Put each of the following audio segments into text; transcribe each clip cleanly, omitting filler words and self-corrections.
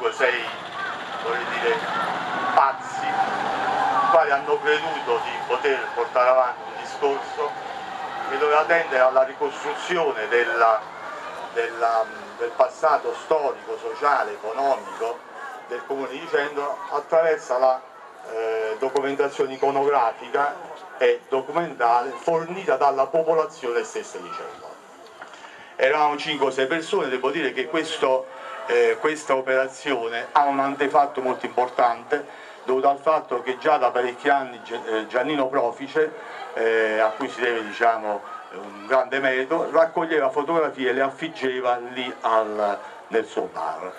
5-6, vorrei dire, pazzi, i quali hanno creduto di poter portare avanti un discorso che doveva tendere alla ricostruzione del passato storico, sociale, economico del comune di Cendolo attraverso la documentazione iconografica e documentale fornita dalla popolazione stessa di Cendolo. Eravamo 5-6 persone, devo dire che questa operazione ha un antefatto molto importante dovuto al fatto che già da parecchi anni Giannino Profice, a cui si deve, diciamo, un grande merito, raccoglieva fotografie e le affiggeva lì nel suo bar.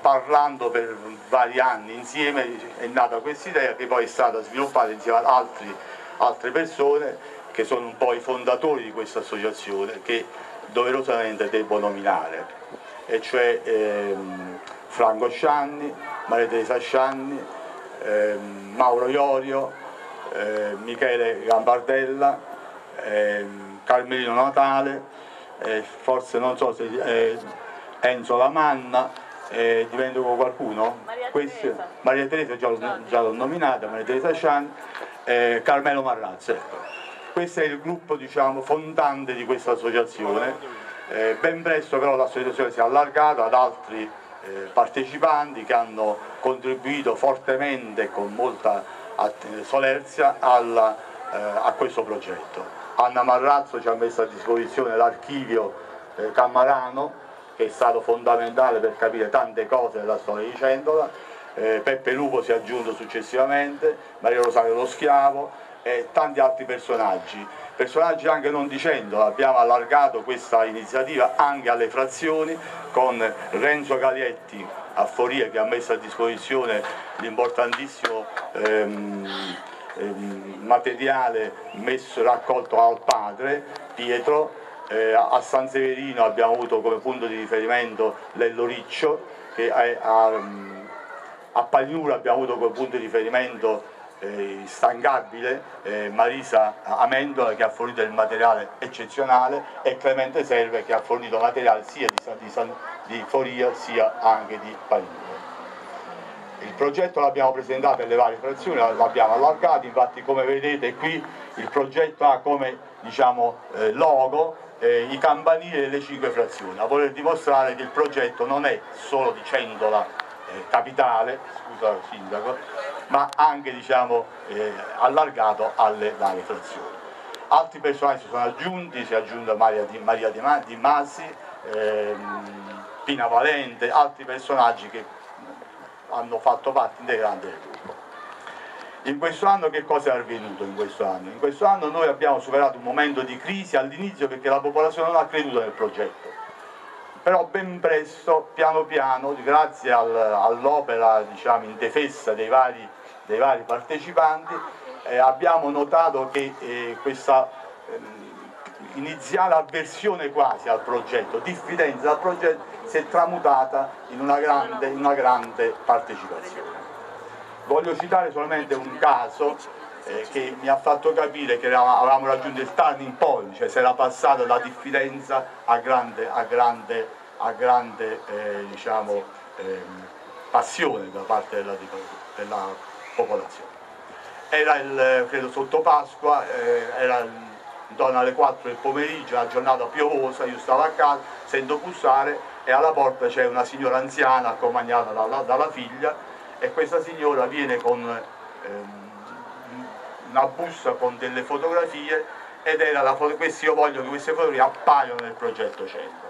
Parlando per vari anni insieme è nata questa idea, che poi è stata sviluppata insieme ad altre persone che sono un po' i fondatori di questa associazione, che doverosamente devo nominare, e cioè Franco Scianni, Maria Teresa Scianni, Mauro Iorio, Michele Gambardella, Carmelino Natale, forse non so se Enzo Lamanna, dimentico qualcuno? Maria Teresa già l'ho nominata, Maria Teresa Scianni, Carmelo Marrazzo. Ecco. Questo è il gruppo, diciamo, fondante di questa associazione. Ben presto però l'associazione si è allargata ad altri partecipanti che hanno contribuito fortemente e con molta solerzia a questo progetto. Anna Marrazzo ci ha messo a disposizione l'archivio Cammarano, che è stato fondamentale per capire tante cose della storia di Cendolo. Peppe Lupo si è aggiunto successivamente, Maria Rosario Lo Schiavo e tanti altri personaggi anche non di Cendolo. Abbiamo allargato questa iniziativa anche alle frazioni con Renzo Galietti a Foria, che ha messo a disposizione l'importantissimo materiale raccolto al padre Pietro. A San Severino abbiamo avuto come punto di riferimento Lello Riccio, che a Pagliura abbiamo avuto come punto di riferimento instancabile Marisa Amendola, che ha fornito il materiale eccezionale, e Clemente Serve, che ha fornito materiale sia di Foria sia anche di Pagliura. Il progetto l'abbiamo presentato nelle varie frazioni, l'abbiamo allargato, infatti come vedete qui il progetto ha come, diciamo, logo i campanili delle 5 frazioni, a voler dimostrare che il progetto non è solo di Cendola capitale, scusa Sindaco, ma anche, diciamo, allargato alle varie frazioni. Altri personaggi si sono aggiunti, si è aggiunta Maria Di Masi, Pina Valente, altri personaggi che hanno fatto parte integrante del gruppo. In questo anno che cosa è avvenuto in questo anno? In questo anno noi abbiamo superato un momento di crisi all'inizio perché la popolazione non ha creduto nel progetto, però ben presto, piano piano, grazie all'opera, diciamo, indefessa dei vari partecipanti, abbiamo notato che questa iniziale avversione quasi al progetto, diffidenza dal progetto, si è tramutata in una grande partecipazione. Voglio citare solamente un caso che mi ha fatto capire che avevamo raggiunto il turning point, cioè si era passato da diffidenza a grande diciamo, passione da parte della popolazione. Era credo sotto Pasqua, era intorno alle 4 del pomeriggio, una giornata piovosa, io stavo a casa, sento bussare e alla porta c'è una signora anziana accompagnata dalla figlia, e questa signora viene con una busta con delle fotografie, ed era io voglio che queste fotografie appaiano nel progetto Cendolo.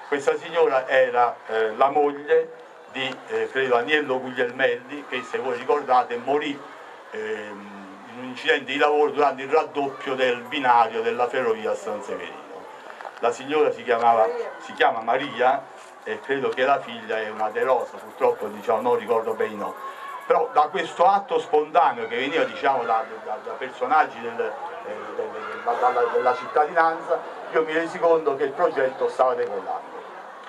Questa signora era la moglie di credo Agnello Guglielmelli, che, se voi ricordate, morì in un incidente di lavoro durante il raddoppio del binario della ferrovia a San Severino. La signora si chiama Maria, e credo che la figlia è una De Rosa, purtroppo, diciamo, non ricordo bene i nomi. Però da questo atto spontaneo che veniva, diciamo, da personaggi della cittadinanza, io mi resi conto che il progetto stava decollando.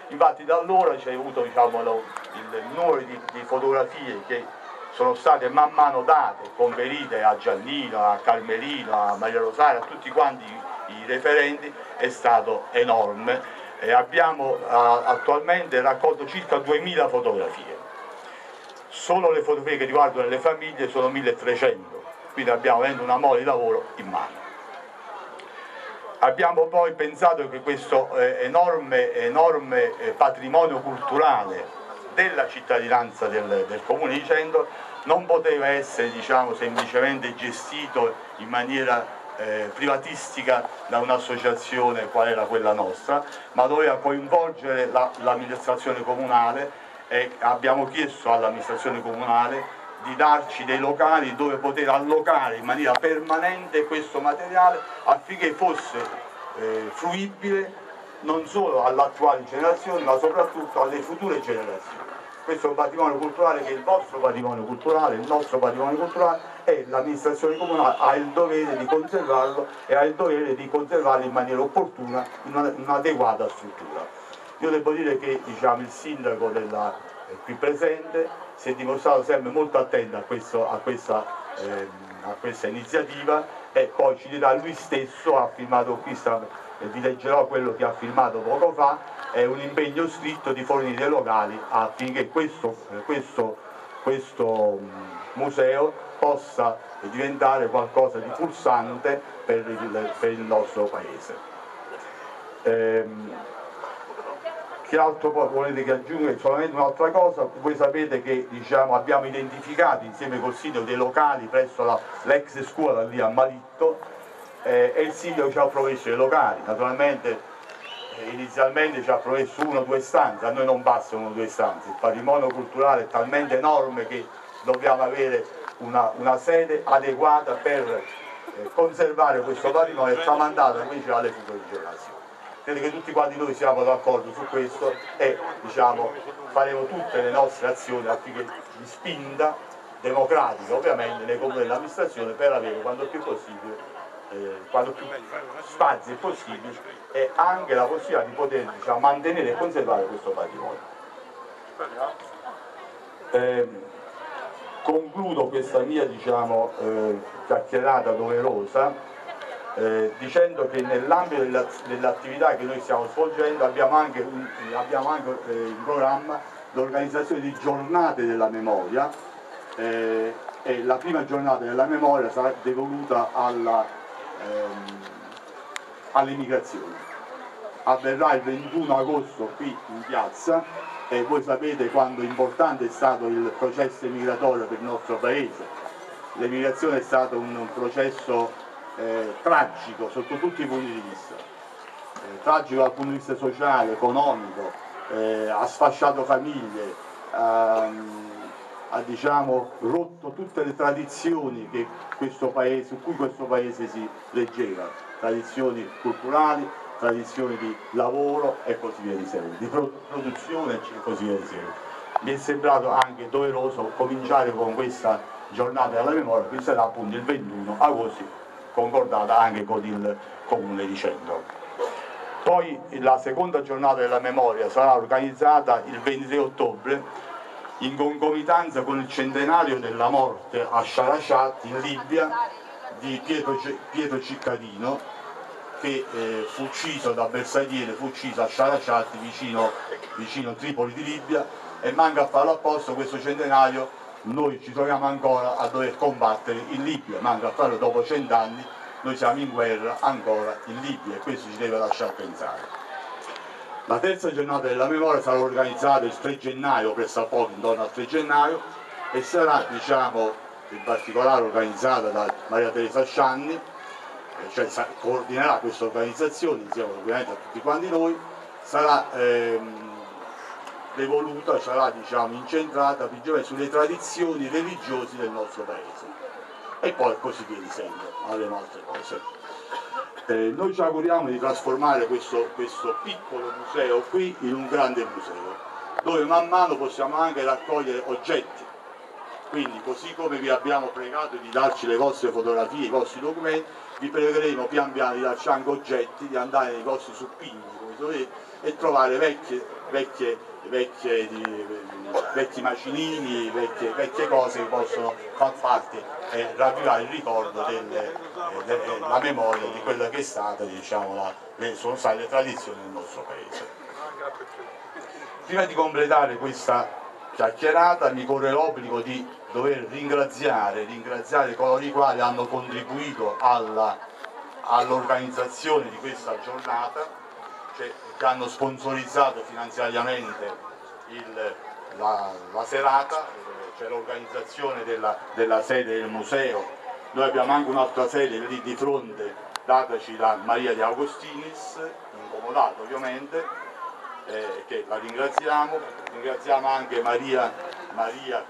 Infatti da allora c'è avuto, diciamo, il numero di fotografie che sono state man mano date, conferite a Giannino, a Carmelino, a Maria Rosaria, a tutti quanti i referenti, è stato enorme. abbiamo attualmente raccolto circa 2000 fotografie. Solo le fotografie che riguardano le famiglie sono 1300, quindi abbiamo una mole di lavoro in mano. Abbiamo poi pensato che questo enorme patrimonio culturale della cittadinanza del Comune di Cento non poteva essere, diciamo, semplicemente gestito in maniera privatistica da un'associazione qual era quella nostra, ma doveva coinvolgere l'amministrazione comunale, e abbiamo chiesto all'amministrazione comunale di darci dei locali dove poter allocare in maniera permanente questo materiale affinché fosse fruibile non solo alle attuali generazioni ma soprattutto alle future generazioni. Questo è un patrimonio culturale che è il vostro patrimonio culturale, il nostro patrimonio culturale, e l'amministrazione comunale ha il dovere di conservarlo e ha il dovere di conservarlo in maniera opportuna, in un'adeguata struttura. Io devo dire che, diciamo, il sindaco qui presente si è dimostrato sempre molto attento a questa iniziativa, e poi ci dirà lui stesso, ha firmato qui, vi leggerò quello che ha firmato poco fa, è un impegno scritto di fornire locali affinché questo museo possa diventare qualcosa di pulsante per il nostro paese. Che altro poi volete che aggiunga? Solamente un'altra cosa: voi sapete che, diciamo, abbiamo identificato insieme col sindaco dei locali presso l'ex scuola lì a Malitto, e il sindaco ci ha promesso dei locali. Naturalmente inizialmente ci ha promesso 1 o 2 stanze, a noi non bastano 1 o 2 stanze, il patrimonio culturale è talmente enorme che dobbiamo avere una sede adeguata per conservare questo patrimonio e tramandarlo invece alle future generazioni. Credo che tutti quanti noi siamo d'accordo su questo, e, diciamo, faremo tutte le nostre azioni affinché di spinta democratica ovviamente nei comuni dell'amministrazione per avere quanto più spazi possibili e anche la possibilità di poter, diciamo, mantenere e conservare questo patrimonio. Concludo questa mia, diciamo, chiacchierata doverosa dicendo che nell'ambito dell'attività che noi stiamo svolgendo abbiamo anche in programma l'organizzazione di giornate della memoria, e la prima giornata della memoria sarà devoluta all'immigrazione. Avverrà il 21 agosto qui in piazza, e voi sapete quanto importante è stato il processo migratorio per il nostro paese. L'emigrazione è stato un processo tragico sotto tutti i punti di vista, tragico dal punto di vista sociale, economico, ha sfasciato famiglie, ha, diciamo, rotto tutte le tradizioni su cui questo paese si reggeva, tradizioni culturali, tradizioni di lavoro e così via di seguito, di produzione e così via di seguito. Mi è sembrato anche doveroso cominciare con questa giornata della memoria, che sarà appunto il 21 agosto, concordata anche con il Comune di Cento. Poi la seconda giornata della memoria sarà organizzata il 23 ottobre in concomitanza con il centenario della morte a Sharashat in Libia di Pietro Ciccadino, che fu ucciso da bersagliere, fu ucciso a Sharashat vicino Tripoli di Libia, e manca a farlo apposta questo centenario. Noi ci troviamo ancora a dover combattere in Libia, manca a farlo dopo 100 anni, noi siamo in guerra ancora in Libia, e questo ci deve lasciare pensare. La terza giornata della memoria sarà organizzata il 3 gennaio, pressappoco intorno al 3 gennaio, e sarà, diciamo, in particolare organizzata da Maria Teresa Scianni, cioè coordinerà questa organizzazione insieme ovviamente a tutti quanti noi, sarà devoluta, sarà, diciamo, incentrata principalmente sulle tradizioni religiose del nostro paese, e poi così via di seguito, avremo altre cose. Noi ci auguriamo di trasformare questo piccolo museo qui in un grande museo, dove man mano possiamo anche raccogliere oggetti, quindi così come vi abbiamo pregato di darci le vostre fotografie, i vostri documenti, vi pregheremo pian piano di lasciare anche oggetti, di andare nei vostri suppini, come dovete, e trovare vecchi macinini, vecchie cose che possono far parte e ravvivare il ricordo della memoria di quella che è stata, diciamo, sono state le tradizioni del nostro paese. Prima di completare questa chiacchierata mi corre l'obbligo di dover ringraziare coloro i quali hanno contribuito all'organizzazione di questa giornata, cioè, che hanno sponsorizzato finanziariamente la serata, cioè l'organizzazione della sede del museo. Noi abbiamo anche un'altra sede lì di fronte, dataci da Maria De Augustinis, in Comodato ovviamente, che la ringraziamo anche Maria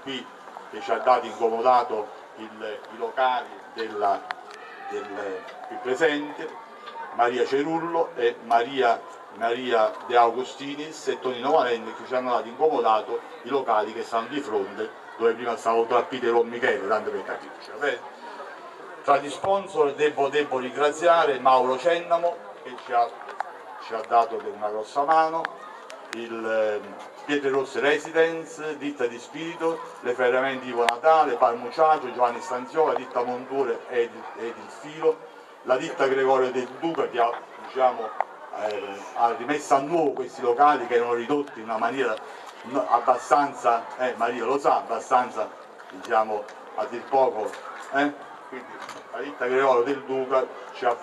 qui che ci ha dato in Comodato i locali qui presente, Maria Cerullo e Maria De Augustinis e Tonino Valenni che ci hanno dato in Comodato i locali che stanno di fronte dove prima stavo tra Peter e Michele, tanto per capirci. Tra gli sponsor devo ringraziare Mauro Cennamo che ci ha dato una grossa mano, il Pietre Rosse Residence, Ditta di Spirito, le Ferramenti Ivo Natale, Parmuciaggio, Giovanni Stanziola, Ditta Monture ed il Filo, la Ditta Gregorio del Duca che ha rimesso a nuovo questi locali che erano ridotti in una maniera abbastanza, Maria lo sa, abbastanza diciamo a dir poco, quindi la Ditta Gregorio del Duca ci ha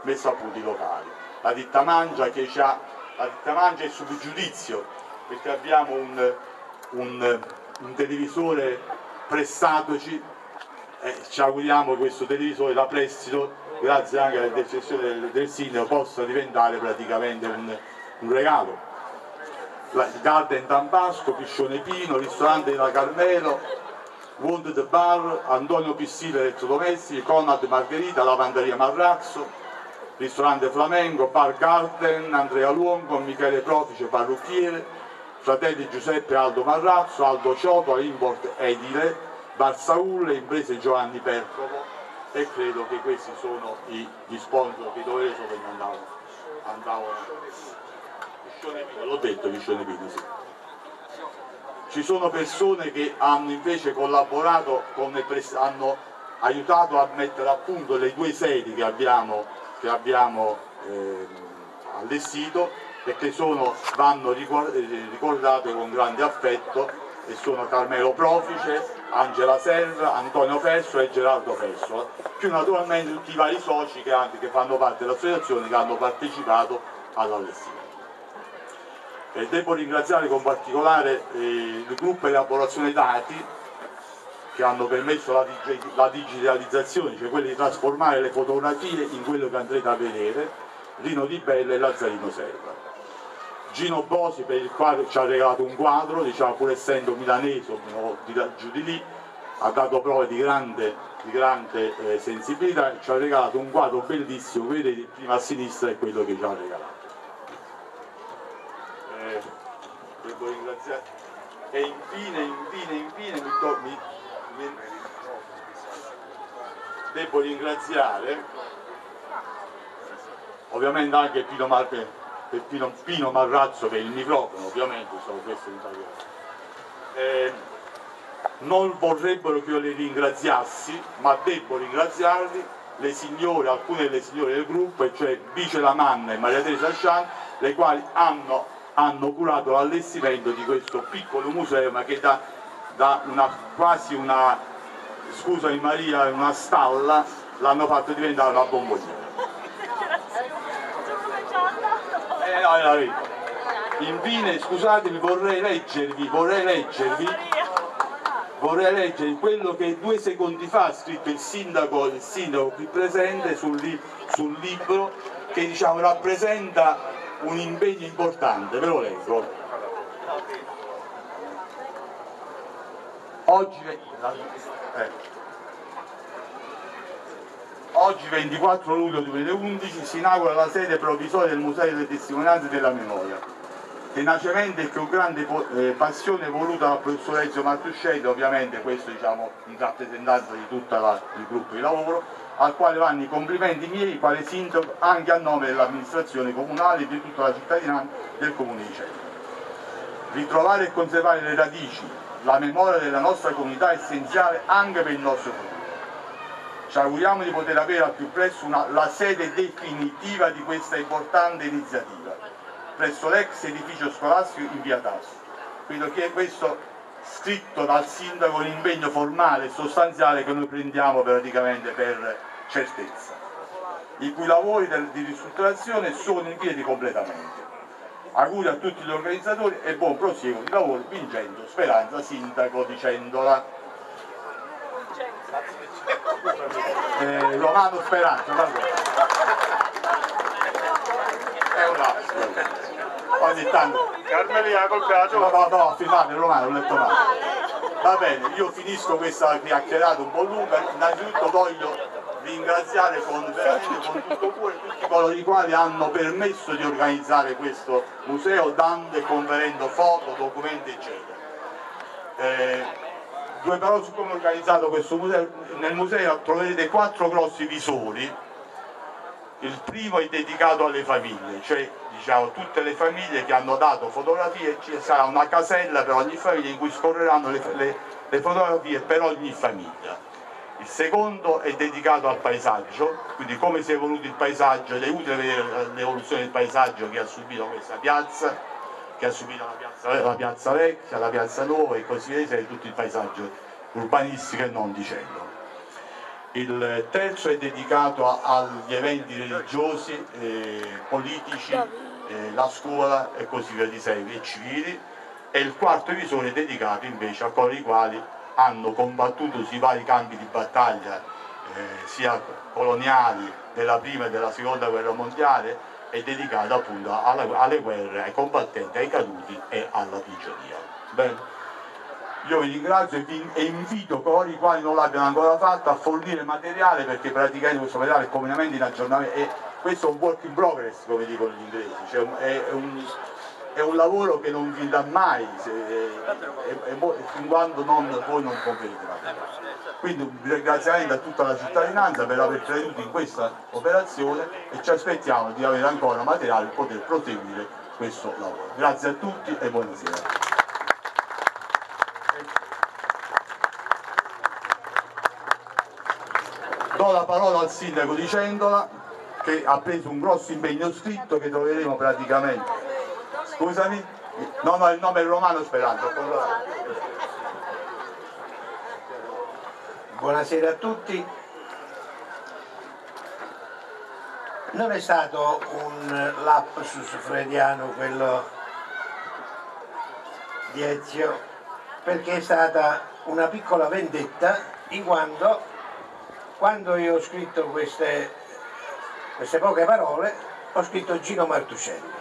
messo a punto i locali, la Ditta Mangia che la Ditta Mangia è sub giudizio perché abbiamo un televisore prestatoci, ci auguriamo che questo televisore da prestito, grazie anche alle intercessioni del sindaco, possa diventare praticamente un regalo. Garden Tampasco, Piscione Pino, Ristorante della Carmelo, Wounded Bar, Antonio Pissile Elettrodomestici, Conad Margherita, Lavanderia Marrazzo, Ristorante Flamengo, Bar Garden, Andrea Luongo, Michele Profice, parrucchiere, Fratelli Giuseppe Aldo Marrazzo, Aldo Ciotola, Import Edile, Bar Saul, Imprese Giovanni Percovo, e credo che questi sono gli sponsor che doverono che andavano. L'ho detto Piscione Pino, sì. Ci sono persone che hanno invece collaborato, hanno aiutato a mettere a punto le due sedi che abbiamo allestito e che vanno ricordate con grande affetto, e sono Carmelo Profice, Angela Serra, Antonio Fesso e Gerardo Fesso, più naturalmente tutti i vari soci che fanno parte dell'associazione che hanno partecipato all'allestimento. Devo ringraziare con particolare il gruppo Elaborazione Dati che hanno permesso la digitalizzazione, cioè quello di trasformare le fotografie in quello che andrete a vedere, Rino Di Bella e Lazzarino Serra. Gino Bosi, per il quale ci ha regalato un quadro, diciamo, pur essendo milanese o giù di lì, ha dato prove di grande sensibilità, ci ha regalato un quadro bellissimo, vedete prima a sinistra è quello che ci ha regalato. Devo ringraziare. E infine devo ringraziare ovviamente anche Pino Marrazzo per il microfono, ovviamente questo non vorrebbero che io li ringraziassi, ma devo ringraziarli le signore, alcune delle signore del gruppo, e cioè Vice Lamanna e Maria Teresa Scian, le quali hanno curato l'allestimento di questo piccolo museo, ma che da quasi una, scusami Maria, una stalla l'hanno fatto diventare una bomboniera. Infine, scusatemi, vorrei leggervi quello che 2 secondi fa ha scritto il sindaco qui presente sul libro, che diciamo rappresenta un impegno importante. Ve lo leggo. Oggi 24 luglio 2011 si inaugura la sede provvisoria del Museo delle Testimonianze della Memoria, tenacemente e con grande passione voluta dal professor Ezio Martuscelli, ovviamente questo diciamo in rappresentanza di tutto il gruppo di lavoro, al quale vanno i complimenti miei quale sindaco anche a nome dell'amministrazione comunale e di tutta la cittadinanza del Comune di Celle. Ritrovare e conservare le radici, la memoria della nostra comunità è essenziale anche per il nostro futuro. Ci auguriamo di poter avere al più presto la sede definitiva di questa importante iniziativa presso l'ex edificio scolastico in via Tasso. Credo che questo scritto dal sindaco un impegno formale e sostanziale che noi prendiamo praticamente per certezza, i cui lavori di ristrutturazione sono in via di completamento. Auguri a tutti gli organizzatori e buon prosieguo di lavoro. Vincenzo Speranza, sindaco di Cendola. Romano Speranza, è un attimo. Ogni tanto Carmelia col caso. no, firmate Romano, ho letto male. Va bene, io finisco questa chiacchierata un po' lunga. Innanzitutto voglio ringraziare veramente con tutto cuore tutti coloro i quali hanno permesso di organizzare questo museo, dando e conferendo foto, documenti eccetera. Due parole su come ho organizzato questo museo. Nel museo troverete 4 grossi visori. Il primo è dedicato alle famiglie, cioè diciamo tutte le famiglie che hanno dato fotografie, ci sarà una casella per ogni famiglia in cui scorreranno le fotografie per ogni famiglia. Il secondo è dedicato al paesaggio, quindi come si è evoluto il paesaggio, ed è utile vedere l'evoluzione del paesaggio che ha subito questa piazza, che ha subito la piazza vecchia, la piazza nuova e così via, e tutto il paesaggio urbanistico e non di Celle. Il terzo è dedicato agli eventi religiosi, politici, la scuola e così via di seguito, e civili, e il quarto visore è dedicato invece a coloro i quali hanno combattuto sui vari campi di battaglia, sia coloniali della prima e della seconda guerra mondiale, è dedicato appunto alle guerre, ai combattenti, ai caduti e alla prigionia. Bene. Io vi ringrazio e invito coloro i quali non l'abbiano ancora fatto a fornire materiale, perché praticamente questo materiale è comunemente in aggiornamento, e questo è un work in progress, come dicono gli inglesi, cioè è un lavoro che non finirà mai fin quando voi non compierete la. Quindi un ringraziamento a tutta la cittadinanza per aver creduto in questa operazione e ci aspettiamo di avere ancora materiale per poter proseguire questo lavoro. Grazie a tutti e buonasera. Do la parola al sindaco di Cendola, che ha preso un grosso impegno scritto che troveremo praticamente. Scusami? No, il nome è Romano Speranza. Buonasera a tutti. Non è stato un lapsus freudiano quello di Ezio, perché è stata una piccola vendetta, in quando io ho scritto queste poche parole, ho scritto Gino Martuccelli.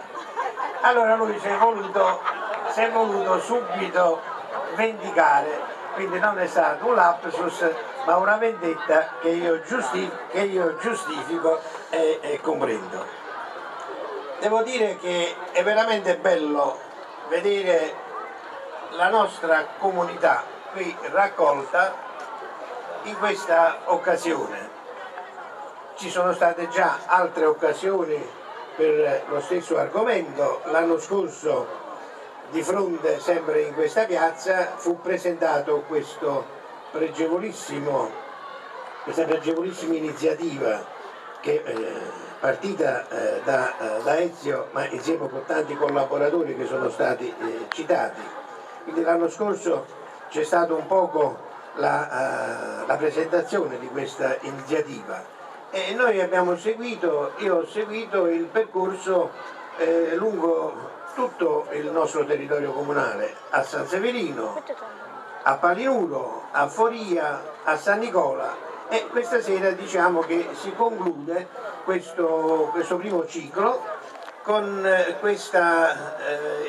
Allora lui si è voluto subito vendicare, quindi non è stato un lapsus, ma una vendetta che io giustifico e comprendo. Devo dire che è veramente bello vedere la nostra comunità qui raccolta in questa occasione. Ci sono state già altre occasioni per lo stesso argomento. L'anno scorso, di fronte sempre in questa piazza, fu presentato questa pregevolissima iniziativa che partita da Ezio, ma insieme con tanti collaboratori che sono stati citati. Quindi l'anno scorso c'è stato un poco la presentazione di questa iniziativa e noi io ho seguito il percorso lungo tutto il nostro territorio comunale, a San Severino, a Palinuro, a Foria, a San Nicola, e questa sera diciamo che si conclude questo primo ciclo con questa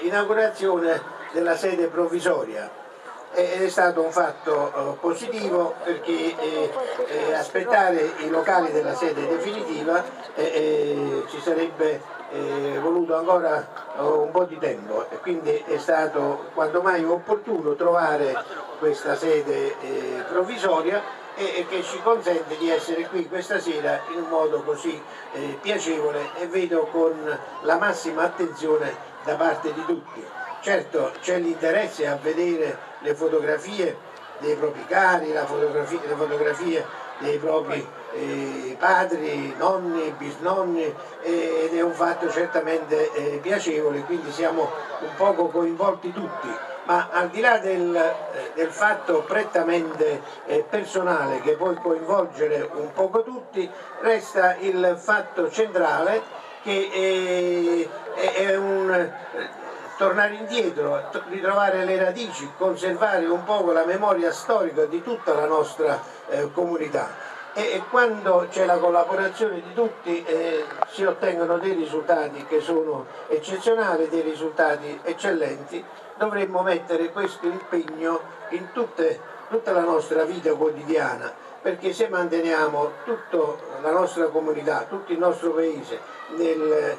inaugurazione della sede provvisoria. Ed è stato un fatto positivo, perché aspettare i locali della sede definitiva ci sarebbe voluto ancora un po' di tempo, e quindi è stato quanto mai opportuno trovare questa sede provvisoria, e che ci consente di essere qui questa sera in un modo così piacevole e vedo con la massima attenzione da parte di tutti. Certo c'è l'interesse a vedere le fotografie dei propri cari, le fotografie dei propri padri, nonni, bisnonni, ed è un fatto certamente piacevole, quindi siamo un poco coinvolti tutti. Ma al di là del fatto prettamente personale che può coinvolgere un poco tutti, resta il fatto centrale che è un tornare indietro, ritrovare le radici, conservare un po' la memoria storica di tutta la nostra comunità. E quando c'è la collaborazione di tutti si ottengono dei risultati che sono eccezionali, dei risultati eccellenti. Dovremmo mettere questo impegno in tutta la nostra vita quotidiana, perché se manteniamo tutta la nostra comunità, tutto il nostro paese nel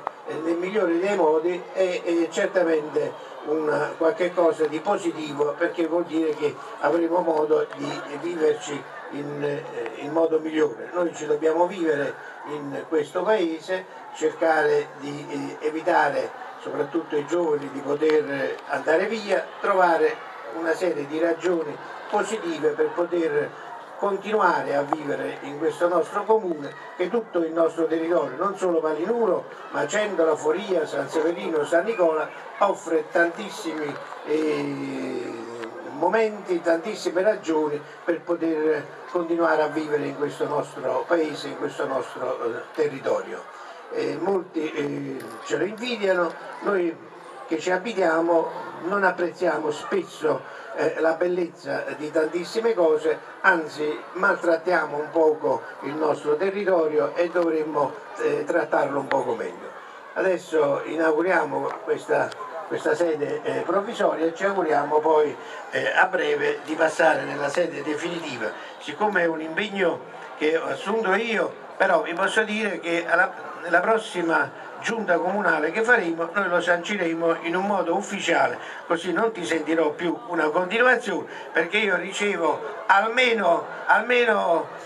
migliore dei modi è certamente qualche cosa di positivo, perché vuol dire che avremo modo di viverci in modo migliore. Noi ci dobbiamo vivere in questo paese, cercare di evitare soprattutto ai giovani di poter andare via, trovare una serie di ragioni positive per poter continuare a vivere in questo nostro comune, che tutto il nostro territorio, non solo Palinuro, ma Cendola, Foria, San Severino, San Nicola, offre tantissimi momenti, tantissime ragioni per poter continuare a vivere in questo nostro paese, in questo nostro territorio. Molti ce lo invidiano, noi che ci abitiamo non apprezziamo spesso la bellezza di tantissime cose, anzi maltrattiamo un poco il nostro territorio e dovremmo trattarlo un poco meglio. Adesso inauguriamo questa sede provvisoria e ci auguriamo poi a breve di passare nella sede definitiva. Siccome è un impegno che ho assunto io, però vi posso dire che nella prossima giunta comunale che faremo noi lo sanciremo in un modo ufficiale, così non ti sentirò più una continuazione, perché io ricevo almeno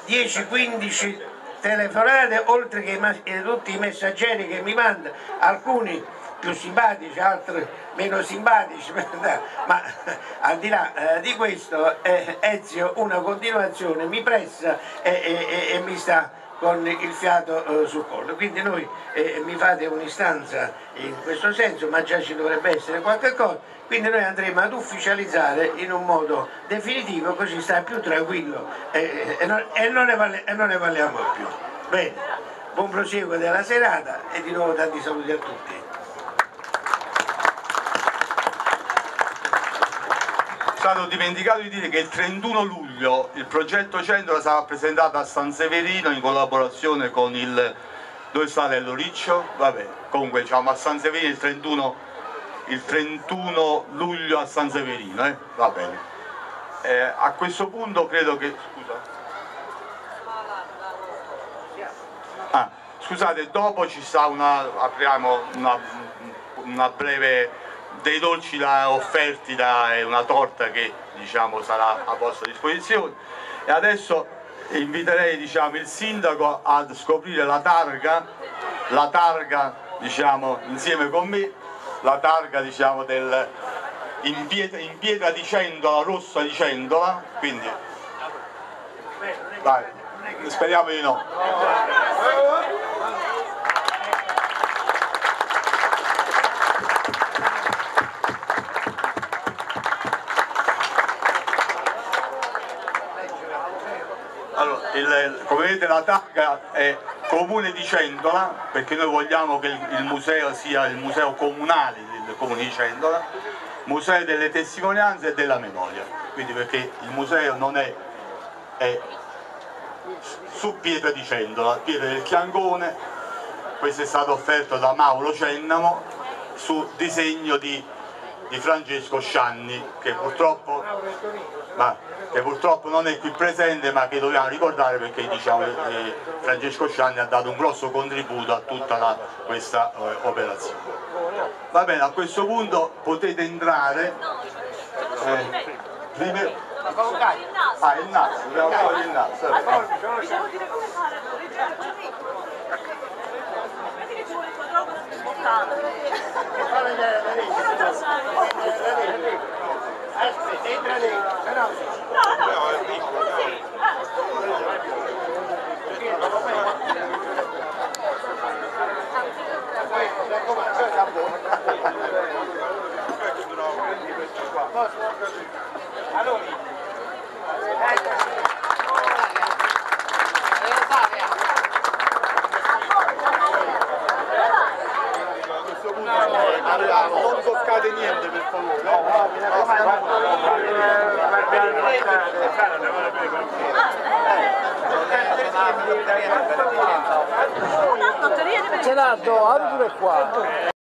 10-15 telefonate, oltre che tutti i messaggeri che mi mandano, alcuni più simpatici, altri meno simpatici, ma al di là di questo Ezio una continuazione mi pressa e mi sta con il fiato sul collo. Quindi noi mi fate un'istanza in questo senso, ma già ci dovrebbe essere qualche cosa, quindi noi andremo ad ufficializzare in un modo definitivo, così sta più tranquillo e non ne parliamo più. Bene, buon proseguo della serata e di nuovo tanti saluti a tutti. Ho dimenticato di dire che il 31 luglio il progetto Cendola sarà presentato a San Severino in collaborazione con il... dove sta Nello Riccio? Vabbè, comunque diciamo a San Severino il 31 luglio a San Severino, va bene. A questo punto credo che... scusate, dopo ci sta apriamo una breve... dei dolci offerti da una torta che diciamo sarà a vostra disposizione, e adesso inviterei diciamo il sindaco a scoprire la targa diciamo insieme con me, la targa diciamo in pietra di Cendola, rossa di Cendola, quindi vai, speriamo di no. Come vedete la targa è Comune di Cendola, perché noi vogliamo che il museo sia il museo comunale del Comune di Cendola, museo delle testimonianze e della memoria, quindi perché il museo non è su pietra di Cendola, pietra del Chiangone. Questo è stato offerto da Mauro Cennamo su disegno di Francesco Scianni, che purtroppo non è qui presente, ma che dobbiamo ricordare perché diciamo, Francesco Scianni ha dato un grosso contributo a tutta questa operazione. Va bene, a questo punto potete entrare. Ah, il NAS, dobbiamo fare il NAS. Vi devo dire come fare a correggere così. Vedi che ci vuole il tuo droga smontata. Aspetta, entra lì, però... No, così. Non toccate niente per favore. Ce Gerardo, apri pure qua.